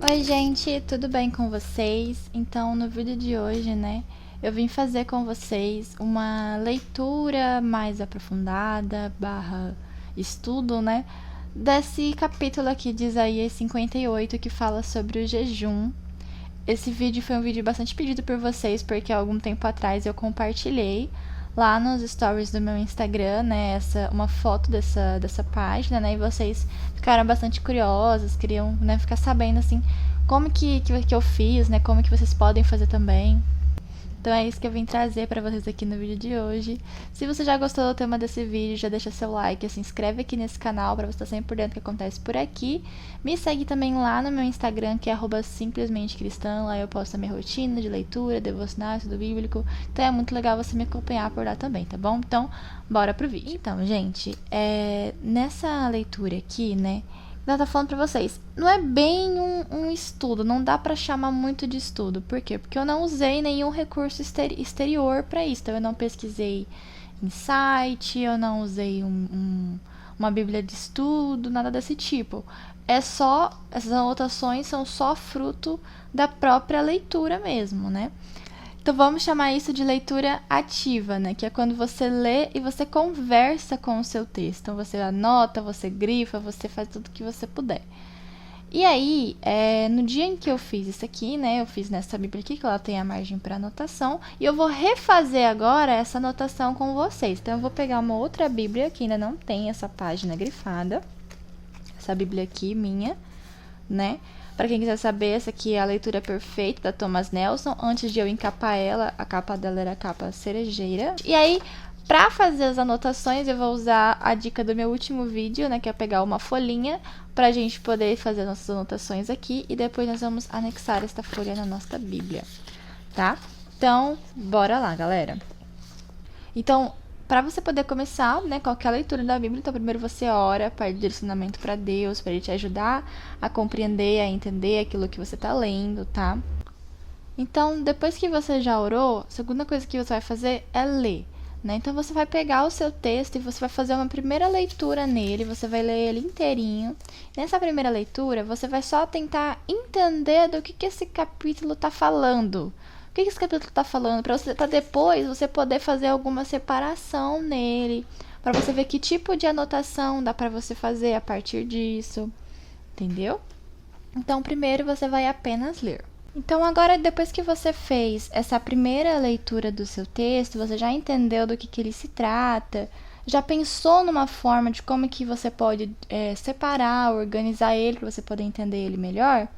Oi, gente, tudo bem com vocês? Então, no vídeo de hoje, eu vim fazer com vocês uma leitura mais aprofundada, estudo, desse capítulo aqui de Isaías 58, que fala sobre o jejum. Esse vídeo foi um vídeo bastante pedido por vocês, porque há algum tempo atrás eu compartilhei lá nos stories do meu Instagram, uma foto dessa página, e vocês ficaram bastante curiosos, queriam, ficar sabendo, assim, como que eu fiz, como que vocês podem fazer também. Então é isso que eu vim trazer pra vocês aqui no vídeo de hoje. Se você já gostou do tema desse vídeo, já deixa seu like, se inscreve aqui nesse canal pra você estar sempre por dentro do que acontece por aqui. Me segue também lá no meu Instagram, que é @simplesmentecristã. Lá eu posto a minha rotina de leitura, devocional, estudo bíblico. Então é muito legal você me acompanhar por lá também, tá bom? Então, bora pro vídeo. Então, gente, nessa leitura aqui, ela tá falando pra vocês, não é bem um estudo, não dá pra chamar muito de estudo. Por quê? Porque eu não usei nenhum recurso exterior pra isso. Então, eu não pesquisei em site, eu não usei uma bíblia de estudo, nada desse tipo. Essas anotações são só fruto da própria leitura mesmo, Então, vamos chamar isso de leitura ativa, que é quando você lê e você conversa com o seu texto. Então, você anota, você grifa, você faz tudo que você puder. E aí, no dia em que eu fiz isso aqui, eu fiz nessa bíblia aqui, que ela tem a margem para anotação, e eu vou refazer agora essa anotação com vocês. Então, eu vou pegar uma outra bíblia, que ainda não tem essa página grifada. Essa bíblia aqui, minha, Para quem quiser saber, essa aqui é a leitura perfeita da Thomas Nelson. Antes de eu encapar ela, a capa dela era a capa cerejeira. E aí, para fazer as anotações, eu vou usar a dica do meu último vídeo, que é pegar uma folhinha pra gente poder fazer nossas anotações aqui. E depois nós vamos anexar esta folha na nossa Bíblia, tá? Então, bora lá, galera. Então, para você poder começar, qualquer leitura da Bíblia, então primeiro você ora, pede direcionamento para Deus, para Ele te ajudar a compreender, a entender aquilo que você está lendo, tá? Então, depois que você já orou, a segunda coisa que você vai fazer é ler, Então, você vai pegar o seu texto e você vai fazer uma primeira leitura nele, você vai ler ele inteirinho. Nessa primeira leitura, você vai só tentar entender do que esse capítulo está falando. O que esse capítulo está falando, para depois você poder fazer alguma separação nele, para você ver que tipo de anotação dá para você fazer a partir disso, entendeu? Então, primeiro você vai apenas ler. Então, agora, depois que você fez essa primeira leitura do seu texto, você já entendeu do que ele se trata, já pensou numa forma de como que você pode separar, organizar ele, para você poder entender ele melhor,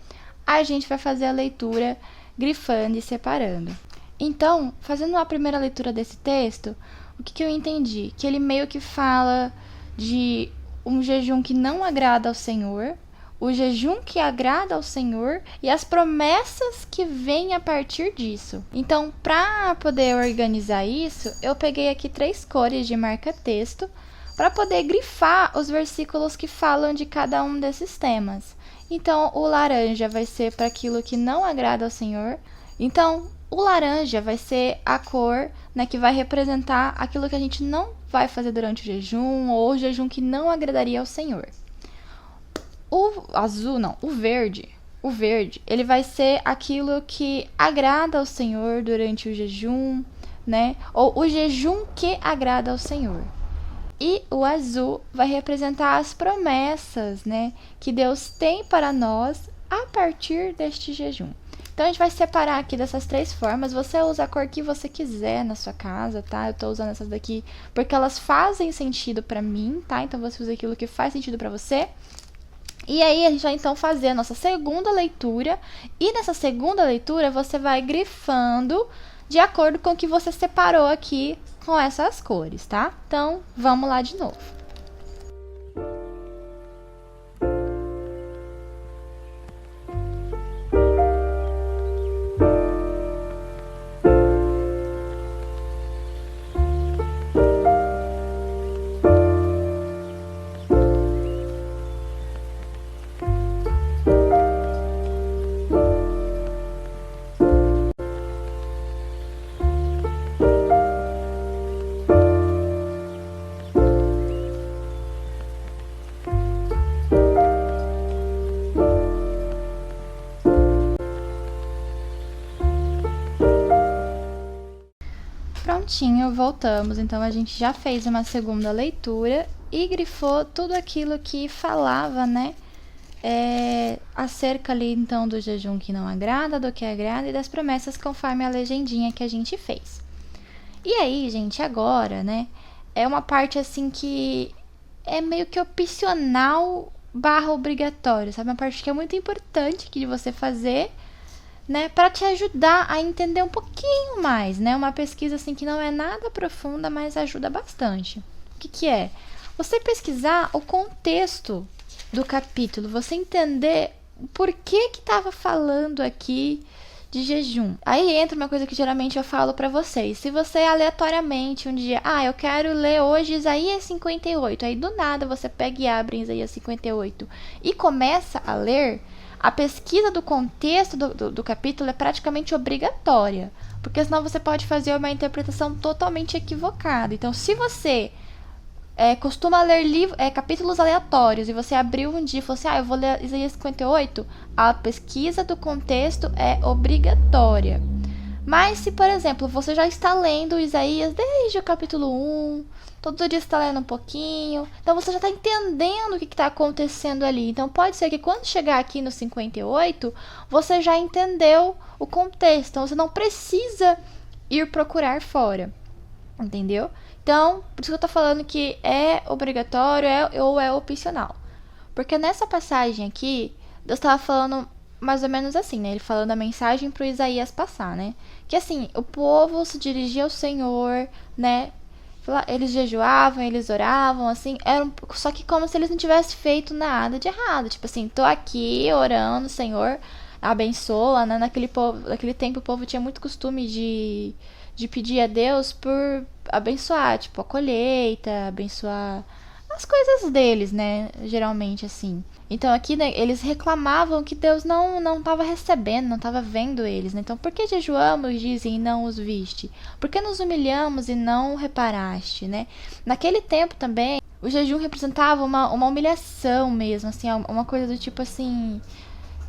a gente vai fazer a leitura grifando e separando. Então, fazendo a primeira leitura desse texto, o que eu entendi? Que ele meio que fala de um jejum que não agrada ao Senhor, o jejum que agrada ao Senhor e as promessas que vêm a partir disso. Então, para poder organizar isso, eu peguei aqui 3 cores de marca-texto para poder grifar os versículos que falam de cada um desses temas. Então, o laranja vai ser para aquilo que não agrada ao Senhor. Então, o laranja vai ser a cor, que vai representar aquilo que a gente não vai fazer durante o jejum ou o jejum que não agradaria ao Senhor. O verde, ele vai ser aquilo que agrada ao Senhor durante o jejum, Ou o jejum que agrada ao Senhor. E o azul vai representar as promessas, que Deus tem para nós a partir deste jejum. Então, a gente vai separar aqui dessas 3 formas. Você usa a cor que você quiser na sua casa, tá? Eu tô usando essas daqui porque elas fazem sentido pra mim, tá? Então, você usa aquilo que faz sentido pra você. E aí, a gente vai, então, fazer a nossa segunda leitura. E nessa segunda leitura, você vai grifando de acordo com o que você separou aqui com essas cores, tá? Então, vamos lá de novo. prontinho, voltamos. Então a gente já fez uma segunda leitura e grifou tudo aquilo que falava, né? Acerca ali então do jejum que não agrada, do que agrada e das promessas conforme a legendinha que a gente fez. E aí, gente, agora, né? É uma parte assim que é meio que opcional barra obrigatório, sabe? Uma parte que é muito importante que você fazer, né, para te ajudar a entender um pouquinho mais, né? Uma pesquisa assim que não é nada profunda, mas ajuda bastante. O que é? Você pesquisar o contexto do capítulo, você entender por que estava falando aqui de jejum. Aí entra uma coisa que geralmente eu falo para vocês. Se você aleatoriamente um dia, eu quero ler hoje Isaías 58, aí do nada você pega e abre Isaías 58 e começa a ler, a pesquisa do contexto do capítulo é praticamente obrigatória, porque senão você pode fazer uma interpretação totalmente equivocada. Então, se você costuma ler capítulos aleatórios e você abriu um dia e falou assim, eu vou ler Isaías 58, a pesquisa do contexto é obrigatória. Mas se, por exemplo, você já está lendo Isaías desde o capítulo 1, todo dia você está lendo um pouquinho, então você já está entendendo o que está acontecendo ali. Então pode ser que quando chegar aqui no 58, você já entendeu o contexto, então você não precisa ir procurar fora, entendeu? Então, por isso que eu tô falando que é obrigatório ou é opcional. Porque nessa passagem aqui, Deus estava falando mais ou menos assim, né? Ele falando a mensagem pro Isaías passar, né? Que assim, o povo se dirigia ao Senhor, né? Eles jejuavam, eles oravam, assim, só que como se eles não tivessem feito nada de errado. Tipo assim, tô aqui orando, Senhor, abençoa, né? Naquele tempo o povo tinha muito costume de pedir a Deus por abençoar, tipo, a colheita, abençoar as coisas deles, né? Geralmente, assim. Então, aqui, né, eles reclamavam que Deus não estava recebendo, não estava vendo eles, né? Então, por que jejuamos, dizem, e não os viste? Por que nos humilhamos e não reparaste, né? Naquele tempo também, o jejum representava uma humilhação mesmo, assim, uma coisa do tipo assim,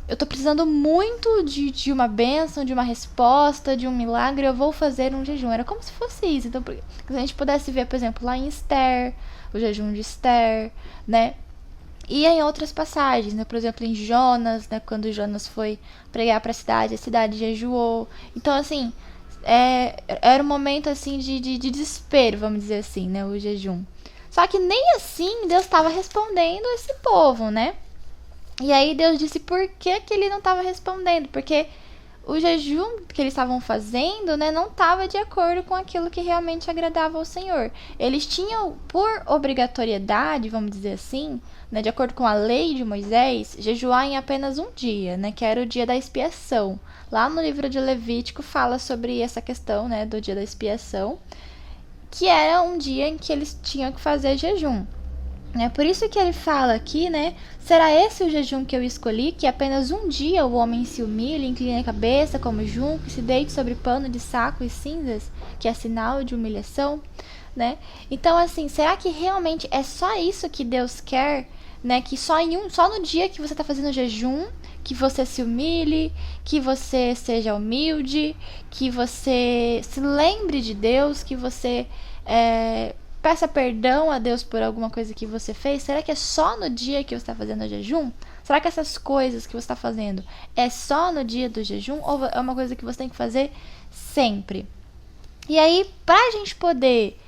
eu tô precisando muito de uma bênção, de uma resposta, de um milagre, eu vou fazer um jejum. Era como se fosse isso. Então, se a gente pudesse ver, por exemplo, lá em Esther, o jejum de Esther, né? E em outras passagens, né? Por exemplo, em Jonas, né? Quando Jonas foi pregar para a cidade jejuou. Então, assim, era um momento, assim, de desespero, vamos dizer assim, né? O jejum. Só que nem assim Deus estava respondendo esse povo, né? E aí Deus disse por que ele não estava respondendo, porque o jejum que eles estavam fazendo, né, não estava de acordo com aquilo que realmente agradava ao Senhor. Eles tinham, por obrigatoriedade, vamos dizer assim, né, de acordo com a lei de Moisés, jejuar em apenas um dia, né, que era o dia da expiação. Lá no livro de Levítico fala sobre essa questão, né, do dia da expiação, que era um dia em que eles tinham que fazer jejum. É por isso que ele fala aqui, né? Será esse o jejum que eu escolhi, que apenas um dia o homem se humilhe, incline a cabeça como junco e se deite sobre pano de saco e cinzas, que é sinal de humilhação, né? Então, assim, será que realmente é só isso que Deus quer, né? Que só no dia que você está fazendo jejum, que você se humilhe, que você seja humilde, que você se lembre de Deus, que você peça perdão a Deus por alguma coisa que você fez? Será que é só no dia que você está fazendo o jejum? Será que essas coisas que você está fazendo é só no dia do jejum ou é uma coisa que você tem que fazer sempre? E aí, para a gente poder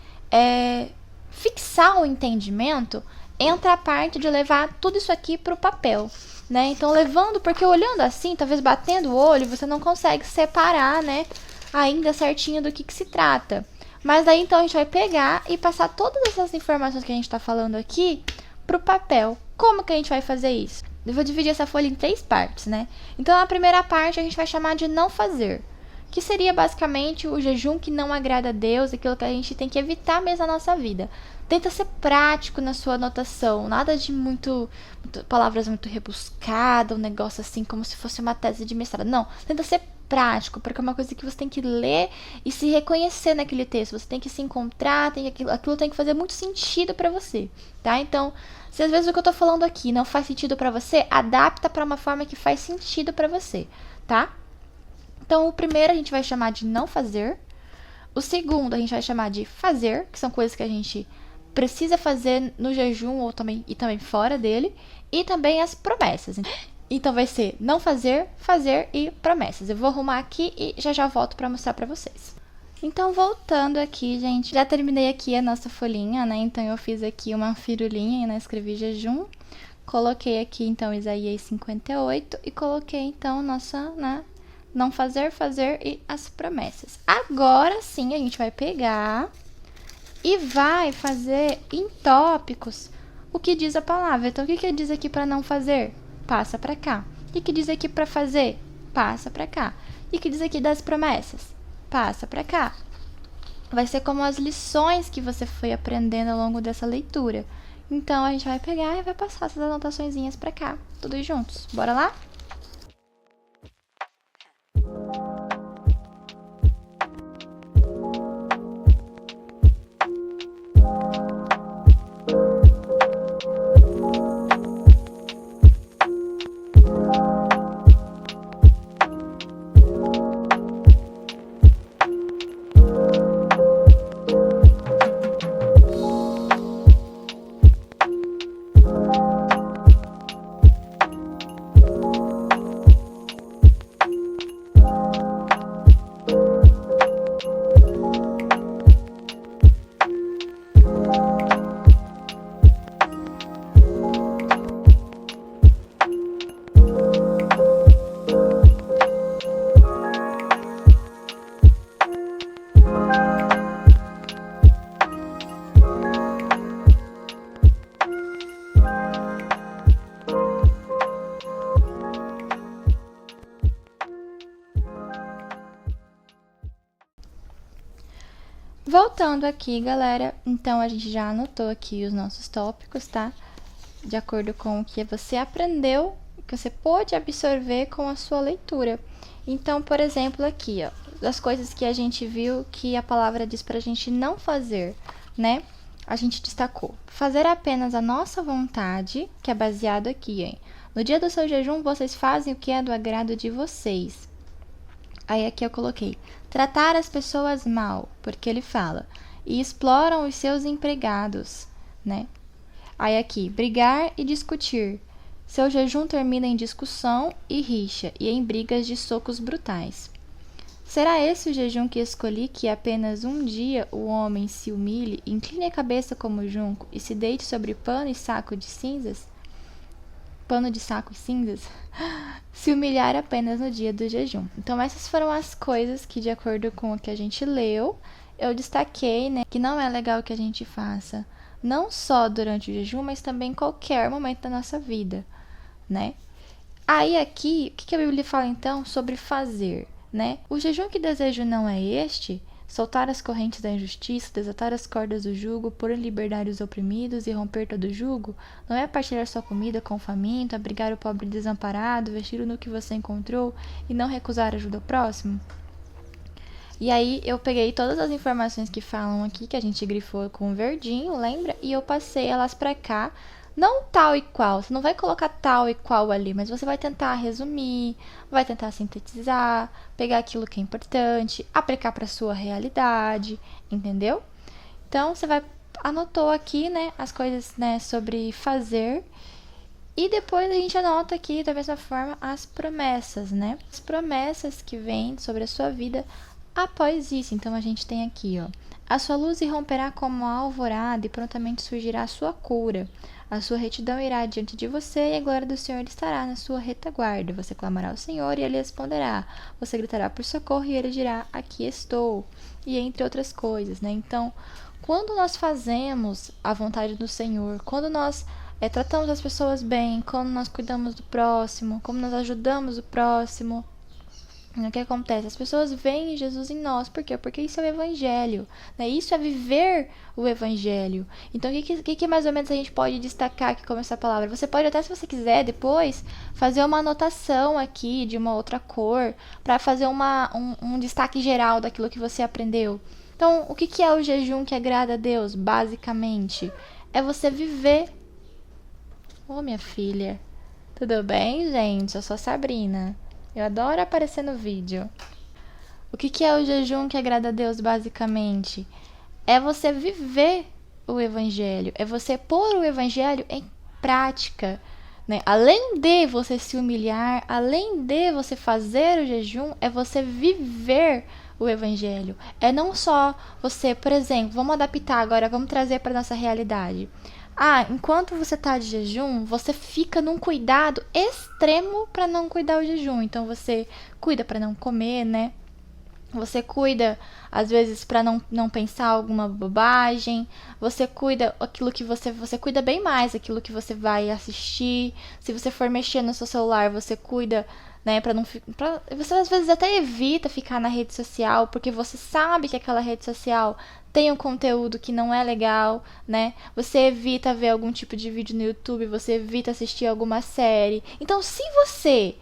fixar o entendimento, entra a parte de levar tudo isso aqui para o papel, né? Então, levando, porque olhando assim, talvez batendo o olho, você não consegue separar, né, ainda certinho do que se trata. Mas daí, então, a gente vai pegar e passar todas essas informações que a gente está falando aqui pro papel. Como que a gente vai fazer isso? Eu vou dividir essa folha em 3 partes, né? Então, a primeira parte a gente vai chamar de não fazer, que seria basicamente o jejum que não agrada a Deus, aquilo que a gente tem que evitar mesmo na nossa vida. Tenta ser prático na sua anotação, nada de palavras muito rebuscadas, um negócio assim como se fosse uma tese de mestrado. Não, tenta ser prático, porque é uma coisa que você tem que ler e se reconhecer naquele texto, você tem que se encontrar, aquilo tem que fazer muito sentido para você, tá? Então, se às vezes o que eu tô falando aqui não faz sentido para você, adapta para uma forma que faz sentido para você, tá? Então, o primeiro a gente vai chamar de não fazer, O segundo a gente vai chamar de fazer, que são coisas que a gente precisa fazer no jejum ou também fora dele. E também as promessas. Então vai ser não fazer, fazer e promessas. Eu vou arrumar aqui e já volto para mostrar para vocês. Então, voltando aqui, gente, já terminei aqui a nossa folhinha, né? Então, eu fiz aqui uma firulinha, né? Escrevi jejum. Coloquei aqui, então, Isaías 58 e coloquei, então, nossa, né? Não fazer, fazer e as promessas. Agora sim, a gente vai pegar e vai fazer em tópicos o que diz a palavra. Então, o que diz aqui para não fazer? Passa para cá. O que diz aqui para fazer? Passa para cá. E o que diz aqui das promessas? Passa para cá. Vai ser como as lições que você foi aprendendo ao longo dessa leitura. Então, a gente vai pegar e vai passar essas anotaçõezinhas para cá, todos juntos. Bora lá? Voltando aqui, galera, então a gente já anotou aqui os nossos tópicos, tá? De acordo com o que você aprendeu, que você pôde absorver com a sua leitura. Então, por exemplo, aqui, ó, das coisas que a gente viu que a palavra diz pra gente não fazer, né? A gente destacou. Fazer apenas a nossa vontade, que é baseado aqui, hein? No dia do seu jejum, vocês fazem o que é do agrado de vocês. Aí aqui eu coloquei, tratar as pessoas mal, porque ele fala, e exploram os seus empregados, né? Aí aqui, brigar e discutir. Seu jejum termina em discussão e rixa, e em brigas de socos brutais. Será esse o jejum que escolhi, que apenas um dia o homem se humilhe, incline a cabeça como junco, e se deite sobre pano de saco e cinzas? Se humilhar apenas no dia do jejum. Então, essas foram as coisas que, de acordo com o que a gente leu, eu destaquei, né, que não é legal que a gente faça, não só durante o jejum, mas também em qualquer momento da nossa vida, né? Aí, aqui, o que a Bíblia fala, então, sobre fazer, né? O jejum que desejo não é este... Soltar as correntes da injustiça, desatar as cordas do jugo, pôr em liberdade os oprimidos e romper todo jugo? Não é partilhar sua comida com o faminto, abrigar o pobre desamparado, vestir-o no que você encontrou e não recusar ajuda ao próximo? E aí eu peguei todas as informações que falam aqui, que a gente grifou com verdinho, lembra? E eu passei elas pra cá. Não tal e qual, você não vai colocar tal e qual ali, mas você vai tentar resumir, vai tentar sintetizar, pegar aquilo que é importante, aplicar para sua realidade, entendeu? Então, você vai anotou aqui, né, as coisas, né, sobre fazer, e depois a gente anota aqui, da mesma forma, as promessas, né? As promessas que vêm sobre a sua vida após isso. Então, a gente tem aqui, ó, a sua luz irromperá como a alvorada e prontamente surgirá a sua cura. A sua retidão irá diante de você e a glória do Senhor estará na sua retaguarda. Você clamará ao Senhor e ele responderá. Você gritará por socorro e ele dirá, aqui estou. E entre outras coisas, né? Então, quando nós fazemos a vontade do Senhor, quando nós tratamos as pessoas bem, quando nós cuidamos do próximo, como nós ajudamos o próximo, o que acontece? As pessoas veem Jesus em nós. Por quê? Porque isso é o Evangelho, né? Isso é viver o Evangelho. Então, o que mais ou menos a gente pode destacar aqui como essa palavra? Você pode até, se você quiser, depois, fazer uma anotação aqui de uma outra cor, para fazer um destaque geral daquilo que você aprendeu. Então, o que é o jejum que agrada a Deus? Basicamente, é você viver... Ô, minha filha, tudo bem, gente? Eu sou a Sabrina. Eu adoro aparecer no vídeo. O que que é o jejum que agrada a Deus, basicamente? É você viver o evangelho, é você pôr o evangelho em prática, né? Além de você se humilhar, além de você fazer o jejum, é você viver o evangelho. É não só você, por exemplo, vamos adaptar agora, vamos trazer para nossa realidade. Ah, enquanto você está de jejum, você fica num cuidado extremo para não cuidar o jejum. Então você cuida para não comer, né? Você cuida, às vezes, para não pensar alguma bobagem. Você cuida aquilo que você cuida bem mais aquilo que você vai assistir. Se você for mexer no seu celular, você cuida, né, para não você às vezes até evita ficar na rede social, porque você sabe que aquela rede social tem um conteúdo que não é legal, né? Você evita ver algum tipo de vídeo no YouTube, você evita assistir alguma série. Então, se você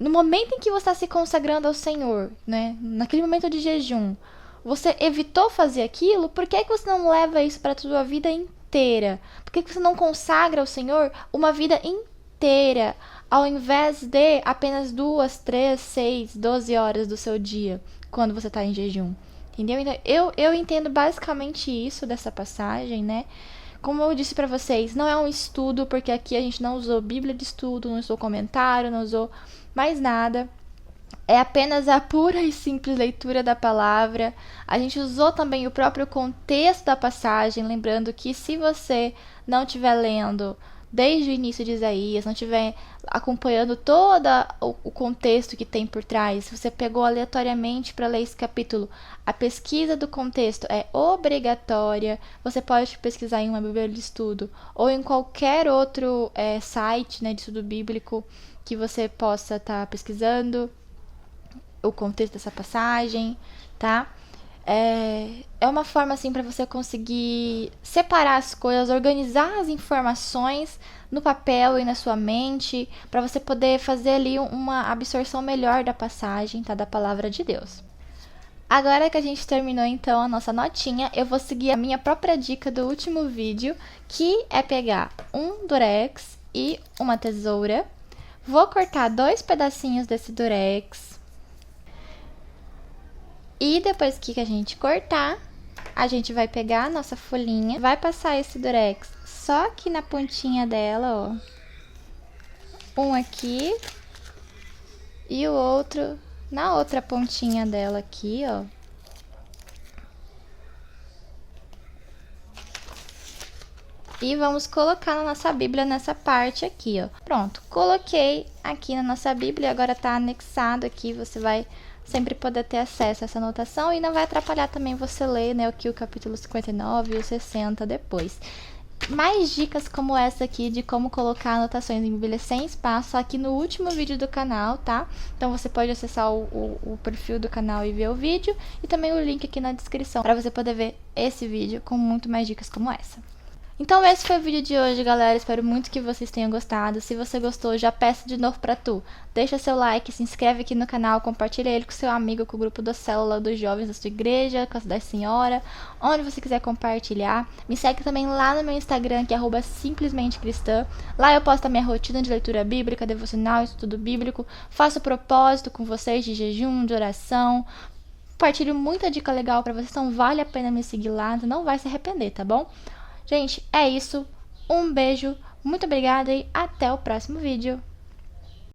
no momento em que você está se consagrando ao Senhor, né? Naquele momento de jejum, você evitou fazer aquilo, por que você não leva isso para a sua vida inteira? Por que você não consagra ao Senhor uma vida inteira, ao invés de apenas 2, 3, 6, 12 horas do seu dia, quando você está em jejum? Entendeu? Então, eu entendo basicamente isso dessa passagem, né? Como eu disse para vocês, não é um estudo, porque aqui a gente não usou Bíblia de estudo, não usou comentário, não usou mais nada. É apenas a pura e simples leitura da palavra. A gente usou também o próprio contexto da passagem, lembrando que se você não estiver lendo desde o início de Isaías, não estiver acompanhando todo o contexto que tem por trás, se você pegou aleatoriamente para ler esse capítulo, a pesquisa do contexto é obrigatória. Você pode pesquisar em uma Bíblia de estudo ou em qualquer outro site, né, de estudo bíblico que você possa estar pesquisando o contexto dessa passagem, tá? É uma forma assim para você conseguir separar as coisas, organizar as informações no papel e na sua mente, para você poder fazer ali uma absorção melhor da passagem, tá? Da palavra de Deus. Agora que a gente terminou então a nossa notinha, eu vou seguir a minha própria dica do último vídeo, que é pegar um durex e uma tesoura. Vou cortar 2 pedacinhos desse durex. E depois que a gente cortar, a gente vai pegar a nossa folhinha, vai passar esse durex só aqui na pontinha dela, ó. Um aqui e o outro na outra pontinha dela aqui, ó. E vamos colocar na nossa Bíblia nessa parte aqui, ó. Pronto, coloquei aqui na nossa Bíblia, agora tá anexado aqui, você vai sempre poder ter acesso a essa anotação e não vai atrapalhar também você ler, né, aqui o capítulo 59 e o 60 depois. Mais dicas como essa aqui de como colocar anotações em Bíblia sem espaço aqui no último vídeo do canal, tá? Então você pode acessar o perfil do canal e ver o vídeo e também o link aqui na descrição para você poder ver esse vídeo com muito mais dicas como essa. Então esse foi o vídeo de hoje, galera. Espero muito que vocês tenham gostado. Se você gostou, já peço de novo pra tu. Deixa seu like, se inscreve aqui no canal, compartilha ele com seu amigo, com o grupo da célula dos jovens da sua igreja, com a da senhora, onde você quiser compartilhar. Me segue também lá no meu Instagram, que é @simplesmentecristã. Lá eu posto a minha rotina de leitura bíblica, devocional, estudo bíblico. Faço propósito com vocês de jejum, de oração. Compartilho muita dica legal pra vocês, então vale a pena me seguir lá, você não vai se arrepender, tá bom? Gente, é isso. Um beijo, muito obrigada e até o próximo vídeo.